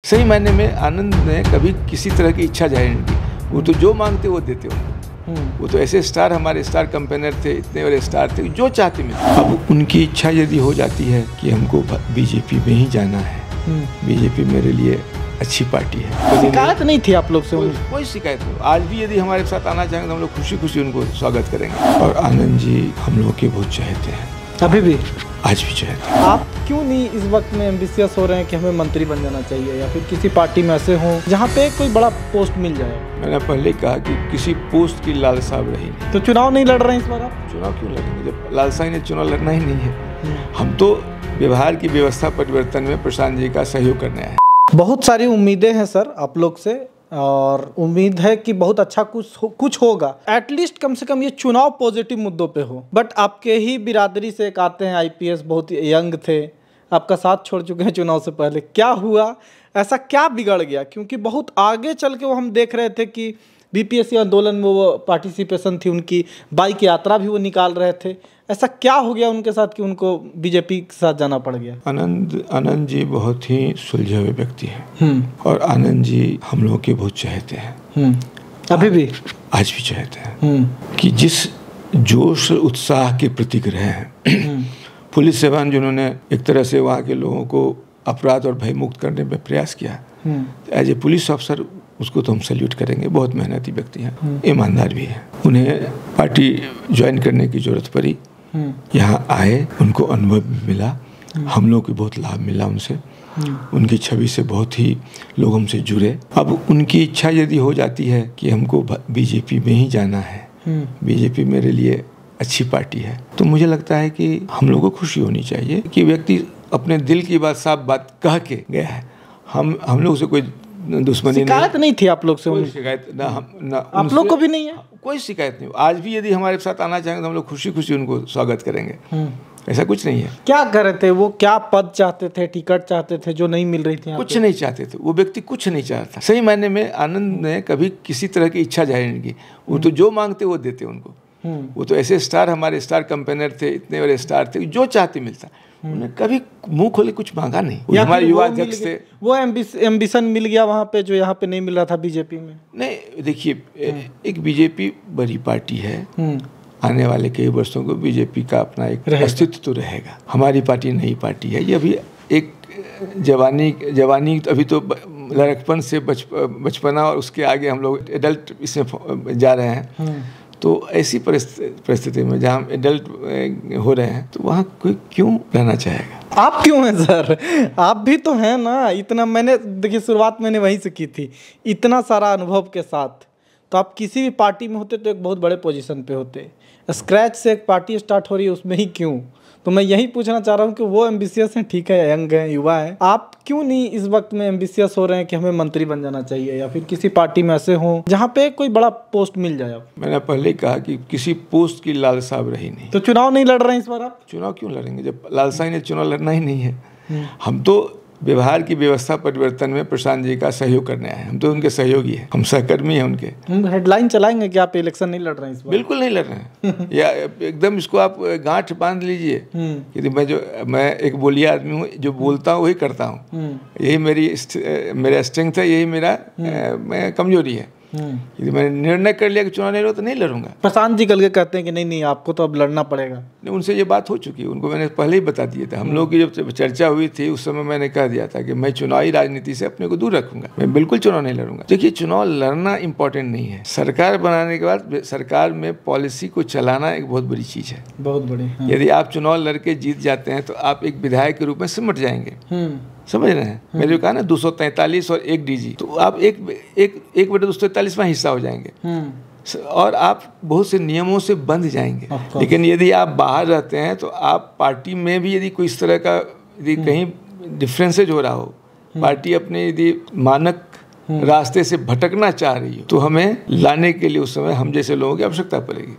सही मायने में आनंद ने कभी किसी तरह की इच्छा जाहिर नहीं की। वो तो जो मांगते वो देते उनको। वो तो ऐसे स्टार, हमारे स्टार कैंपेनर थे, इतने बड़े स्टार थे, जो चाहते मिलते। अब उनकी इच्छा यदि हो जाती है कि हमको बीजेपी में ही जाना है, बीजेपी मेरे लिए अच्छी पार्टी है। शिकायत नहीं थी आप लोग से? कोई शिकायत नहीं। आज भी यदि हमारे साथ आना चाहेंगे तो हम लोग खुशी खुशी उनको स्वागत करेंगे। और आनंद जी हम लोगों के बहुत चाहते हैं, अभी भी, आज भी चाहते हैं। आप क्यों नहीं इस वक्त में एम्बिशियस हो रहे हैं कि हमें मंत्री बन जाना चाहिए या फिर किसी पार्टी में ऐसे हों जहाँ पे कोई बड़ा पोस्ट मिल जाए? मैंने पहले कहा कि किसी पोस्ट की लालसा रही नहीं। तो चुनाव नहीं लड़ रहे हैं इस बार आप? चुनाव क्यों लड़ेंगे जब लालसा ही ने चुनाव लड़ना ही नहीं है। हम तो व्यवहार की व्यवस्था परिवर्तन में प्रशांत जी का सहयोग करने आए। बहुत सारी उम्मीदें हैं सर आप लोग से, और उम्मीद है कि बहुत अच्छा कुछ होगा। एटलीस्ट कम से कम ये चुनाव पॉजिटिव मुद्दों पे हो। बट आपके ही बिरादरी से एक आते हैं आईपीएस, बहुत यंग थे, आपका साथ छोड़ चुके हैं चुनाव से पहले। क्या हुआ, ऐसा क्या बिगड़ गया? क्योंकि बहुत आगे चल के वो हम देख रहे थे कि बीपीएससी आंदोलन में वो पार्टिसिपेशन थी उनकी, बाइक यात्रा भी वो निकाल रहे थे। ऐसा क्या हो गया उनके साथ कि उनको बीजेपी के साथ जाना पड़ गया? आनंद जी बहुत ही सुलझे हुए व्यक्ति हैं और आनंद जी हम लोगों के बहुत चाहते हैं, अभी भी, आज भी चाहते हैं कि जिस जोश उत्साह के प्रतीक रहे हैं पुलिस सेवा जिन्होंने एक तरह से वहाँ के लोगों को अपराध और भय मुक्त करने में प्रयास किया, एज ए पुलिस अफसर उसको तो हम सैल्यूट करेंगे। बहुत मेहनती व्यक्ति हैं, ईमानदार भी हैं। उन्हें पार्टी ज्वाइन करने की जरूरत पड़ी, यहाँ आए, उनको अनुभव मिला, हम लोग को बहुत लाभ मिला उनसे। उनकी छवि से बहुत ही लोग हमसे जुड़े। अब उनकी इच्छा यदि हो जाती है कि हमको बीजेपी में ही जाना है, बीजेपी मेरे लिए अच्छी पार्टी है, तो मुझे लगता है कि हम लोग को खुशी होनी चाहिए कि व्यक्ति अपने दिल की बात साफ बात कह के गया है। हम लोग से कोई दुश्मनी शिकायत नहीं थी आप लोग से? कोई शिकायत ना आप लोग को भी नहीं है? कोई शिकायत नहीं। आज भी यदि हमारे साथ आना चाहेंगे तो हम लोग खुशी खुशी उनको स्वागत करेंगे। ऐसा कुछ नहीं है। क्या कर रहे थे वो? क्या पद चाहते थे, टिकट चाहते थे जो नहीं मिल रही थी? कुछ नहीं चाहते थे, वो व्यक्ति कुछ नहीं चाहता। सही मायने में आनंद ने कभी किसी तरह की इच्छा जाहिर नहीं की। वो तो जो मांगते वो देते उनको। वो तो ऐसे स्टार, हमारे स्टार कैंपेनर थे, इतने बड़े स्टार थे, जो चाहते मिलता। उन्हें कभी मुंह खोले कुछ मांगा नहीं। हमारे युवा अध्यक्ष थे, वो एम्बिशन मिल गया वहाँ पे जो यहाँ पे नहीं मिल रहा था बीजेपी में। नहीं, देखिए, एक बीजेपी बड़ी पार्टी है, आने वाले कई वर्षों को बीजेपी का अपना एक अस्तित्व तो रहेगा। हमारी पार्टी नई पार्टी है, ये अभी एक जवानी अभी तो लड़कपन से बचपना और उसके आगे हम लोग एडल्ट इसमें जा रहे हैं। तो ऐसी परिस्थिति में जहाँ एडल्ट हो रहे हैं तो वहाँ कोई क्यों रहना चाहेगा? आप क्यों हैं सर? आप भी तो हैं ना। इतना मैंने, देखिए, शुरुआत मैंने वहीं से की थी। इतना सारा अनुभव के साथ तो आप किसी भी पार्टी में होते तो एक बहुत बड़े पोजीशन पे होते। स्क्रैच से एक पार्टी स्टार्ट हो रही है, उसमें ही क्यों? तो मैं यही पूछना चाह रहा हूँ कि वो एम्बिशियस हैं, ठीक है, यंग हैं, युवा हैं, आप क्यों नहीं इस वक्त में एम्बिशियस हो रहे हैं कि हमें मंत्री बन जाना चाहिए या फिर किसी पार्टी में ऐसे हों जहाँ पे कोई बड़ा पोस्ट मिल जाए? मैंने पहले कहा कि किसी पोस्ट की लालसा रही नहीं। तो चुनाव नहीं लड़ रहे हैं इस बार आप? चुनाव क्यों लड़ेंगे जब लालसा ही ने चुनाव लड़ना ही नहीं है। हम तो व्यवहार की व्यवस्था परिवर्तन में प्रशांत जी का सहयोग करने आए। हम तो उनके सहयोगी हैं, हम सहकर्मी हैं उनके। हेडलाइन चलाएंगे कि आप इलेक्शन नहीं लड़ रहे हैं इस बार? बिल्कुल नहीं लड़ रहे हैं। या एकदम इसको आप गांठ बांध लीजिए कि मैं एक बोलिया आदमी हूँ, जो बोलता हूँ वही करता हूँ। यही मेरा स्ट्रेंथ है, यही मेरा कमजोरी है। यदि मैंने निर्णय कर लिया कि चुनाव नहीं लड़ूंगा तो नहीं लड़ूंगा। प्रशांत जी कल के कहते हैं कि नहीं आपको तो अब लड़ना पड़ेगा। नहीं, उनसे ये बात हो चुकी है, उनको मैंने पहले ही बता दिया था। हम लोग की जब चर्चा हुई थी उस समय मैंने कह दिया था कि मैं चुनावी राजनीति से अपने को दूर रखूंगा, मैं बिल्कुल चुनाव नहीं लड़ूंगा। देखिए, चुनाव लड़ना इंपॉर्टेंट नहीं है। सरकार बनाने के बाद सरकार में पॉलिसी को चलाना एक बहुत बड़ी चीज है, बहुत बड़ी। यदि आप चुनाव लड़के जीत जाते हैं तो आप एक विधायक के रूप में सिमट जाएंगे। समझ रहे हैं? मैंने कहा ना 243 और 1 डीजी, तो आप एक बटे 243 में हिस्सा हो जाएंगे और आप बहुत से नियमों से बंध जाएंगे। लेकिन यदि आप बाहर रहते हैं तो आप पार्टी में भी यदि कोई इस तरह का यदि कहीं डिफरेंसेज हो रहा हो, पार्टी अपने यदि मानक रास्ते से भटकना चाह रही हो, तो हमें लाने के लिए उस समय हम जैसे लोगों की आवश्यकता पड़ेगी।